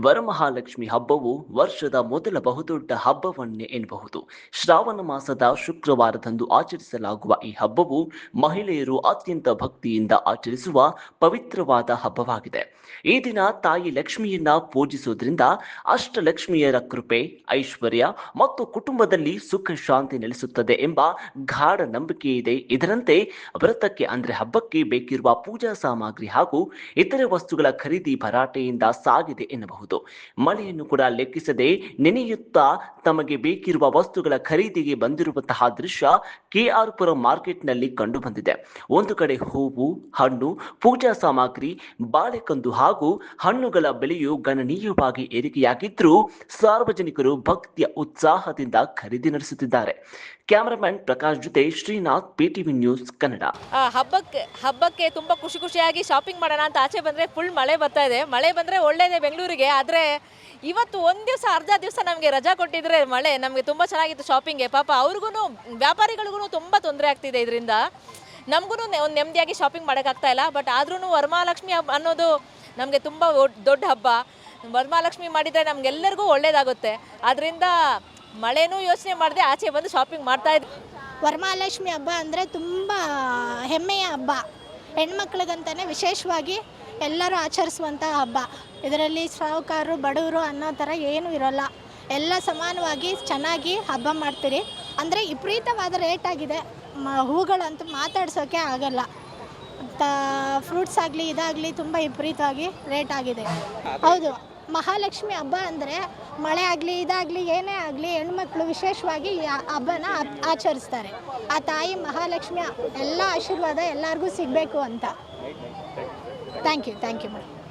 ವರಮಹಾಲಕ್ಷ್ಮಿ ಹಬ್ಬವು ವರ್ಷದ ಮೊದಲ ಬಹುದೊಡ್ಡ ಹಬ್ಬವನ್ನೇ ಎನ್ನಬಹುದು. ಶ್ರಾವಣ ಮಾಸದ ಶುಕ್ರವಾರದಂದು ಆಚರಿಸಲಾಗುವ ಈ ಹಬ್ಬವು ಮಹಿಳೆಯರು ಅತ್ಯಂತ ಭಕ್ತಿಯಿಂದ ಆಚರಿಸುವ ಪವಿತ್ರವಾದ ಹಬ್ಬವಾಗಿದೆ. ಈ ದಿನ ತಾಯಿ ಲಕ್ಷ್ಮಿಯನ್ನ ಪೂಜಿಸುವುದರಿಂದ ಅಷ್ಟಲಕ್ಷ್ಮಿಯರ ಕೃಪೆ, ಐಶ್ವರ್ಯ ಮತ್ತು ಕುಟುಂಬದಲ್ಲಿ ಸುಖ ಶಾಂತಿ ನೆಲೆಸುತ್ತದೆ ಎಂಬ ಗಾಢ ನಂಬಿಕೆ ಇದೆ. ಇದರಂತೆ ವ್ರತಕ್ಕೆ ಅಂದ್ರೆ ಹಬ್ಬಕ್ಕೆ ಬೇಕಿರುವ ಪೂಜಾ ಸಾಮಗ್ರಿ ಹಾಗೂ ಇತರೆ ವಸ್ತುಗಳ ಖರೀದಿ ಭರಾಟೆಯಿಂದ ಸಾಗಿದೆ ಎನ್ನಬಹುದು. ಮಳೆಯನ್ನು ಕೂಡ ಲೆಕ್ಕಿಸದೆ ನೆನೆಯುತ್ತಾ ತಮಗೆ ಬೇಕಿರುವ ವಸ್ತುಗಳ ಖರೀದಿಗೆ ಬಂದಿರುವಂತಹ ದೃಶ್ಯ ಕೆಆರ್ ಪುರಂ ಮಾರ್ಕೆಟ್ನಲ್ಲಿ ಕಂಡು ಬಂದಿದೆ. ಒಂದು ಕಡೆ ಹೂವು, ಹಣ್ಣು, ಪೂಜಾ ಸಾಮಗ್ರಿ, ಬಾಳೆಕಂದು ಹಾಗೂ ಹಣ್ಣುಗಳ ಬೆಲೆಯು ಗಣನೀಯವಾಗಿ ಏರಿಕೆಯಾಗಿದ್ದರೂ ಸಾರ್ವಜನಿಕರು ಭಕ್ತಿಯ ಉತ್ಸಾಹದಿಂದ ಖರೀದಿ ನಡೆಸುತ್ತಿದ್ದಾರೆ. ಕ್ಯಾಮರಾಮನ್ ಪ್ರಕಾಶ್ ಜೊತೆ ಶ್ರೀನಾಥ್, PTV ನ್ಯೂಸ್ ಕನ್ನಡ. ಹಬ್ಬಕ್ಕೆ ತುಂಬಾ ಖುಷಿಯಾಗಿ ಶಾಪಿಂಗ್ ಮಾಡೋಣ ಅಂತ ಆಚೆ ಬಂದ್ರೆ ಫುಲ್ ಮಳೆ ಬರ್ತಾ ಇದೆ. ಮಳೆ ಬಂದ್ರೆ ಒಳ್ಳೇದೇ ಬೆಂಗಳೂರಿಗೆ. ಆದರೆ ಇವತ್ತು ಒಂದು ದಿವಸ ಅರ್ಧ ದಿವಸ ನಮಗೆ ರಜಾ ಕೊಟ್ಟಿದ್ರೆ ಮಳೆ ನಮಗೆ ತುಂಬ ಚೆನ್ನಾಗಿತ್ತು ಶಾಪಿಂಗ್ಗೆ. ಪಾಪ ಅವ್ರಿಗೂ ವ್ಯಾಪಾರಿಗಳಿಗೂ ತುಂಬ ತೊಂದರೆ ಆಗ್ತಿದೆ. ಇದರಿಂದ ನಮಗೂ ಒಂದು ನೆಮ್ಮದಿಯಾಗಿ ಶಾಪಿಂಗ್ ಮಾಡೋಕ್ಕಾಗ್ತಾ ಇಲ್ಲ. ಬಟ್ ಆದ್ರೂ ವರಮಹಾಲಕ್ಷ್ಮಿ ಹಬ್ಬ ಅನ್ನೋದು ನಮಗೆ ತುಂಬ ದೊಡ್ಡ ಹಬ್ಬ. ವರಮಹಾಲಕ್ಷ್ಮಿ ಮಾಡಿದರೆ ನಮಗೆಲ್ಲರಿಗೂ ಒಳ್ಳೇದಾಗುತ್ತೆ. ಆದ್ದರಿಂದ ಮಳೆನೂ ಯೋಚನೆ ಮಾಡದೆ ಆಚೆ ಬಂದು ಶಾಪಿಂಗ್ ಮಾಡ್ತಾಯಿದ್ವಿ. ವರಮಹಾಲಕ್ಷ್ಮಿ ಹಬ್ಬ ಅಂದರೆ ತುಂಬ ಹೆಮ್ಮೆಯ ಹಬ್ಬ. ಹೆಣ್ಮಕ್ಳಿಗಂತಲೇ ವಿಶೇಷವಾಗಿ ಎಲ್ಲರೂ ಆಚರಿಸುವಂಥ ಹಬ್ಬ. ಇದರಲ್ಲಿ ಸಾಹುಕಾರರು ಬಡವರು ಅನ್ನೋ ಥರ ಏನೂ ಇರೋಲ್ಲ. ಎಲ್ಲ ಸಮಾನವಾಗಿ ಚೆನ್ನಾಗಿ ಹಬ್ಬ ಮಾಡ್ತೀರಿ. ಅಂದರೆ ವಿಪರೀತವಾದ ರೇಟ್ ಆಗಿದೆ. ಹೂಗಳಂತೂ ಮಾತಾಡ್ಸೋಕ್ಕೆ ಆಗಲ್ಲ. ಫ್ರೂಟ್ಸ್ ಆಗಲಿ ಇದಾಗಲಿ ತುಂಬ ವಿಪರೀತವಾಗಿ ರೇಟ್ ಆಗಿದೆ. ಹೌದು, ಮಹಾಲಕ್ಷ್ಮಿ ಹಬ್ಬ ಅಂದರೆ ಮಳೆ ಆಗಲಿ ಇದಾಗಲಿ ಏನೇ ಆಗಲಿ ಹೆಣ್ಮಕ್ಳು ವಿಶೇಷವಾಗಿ ಈ ಹಬ್ಬನ ಆಚರಿಸ್ತಾರೆ. ಆ ತಾಯಿ ಮಹಾಲಕ್ಷ್ಮಿ ಎಲ್ಲ ಆಶೀರ್ವಾದ ಎಲ್ಲರಿಗೂ ಸಿಗಬೇಕು ಅಂತ. Thank you madam.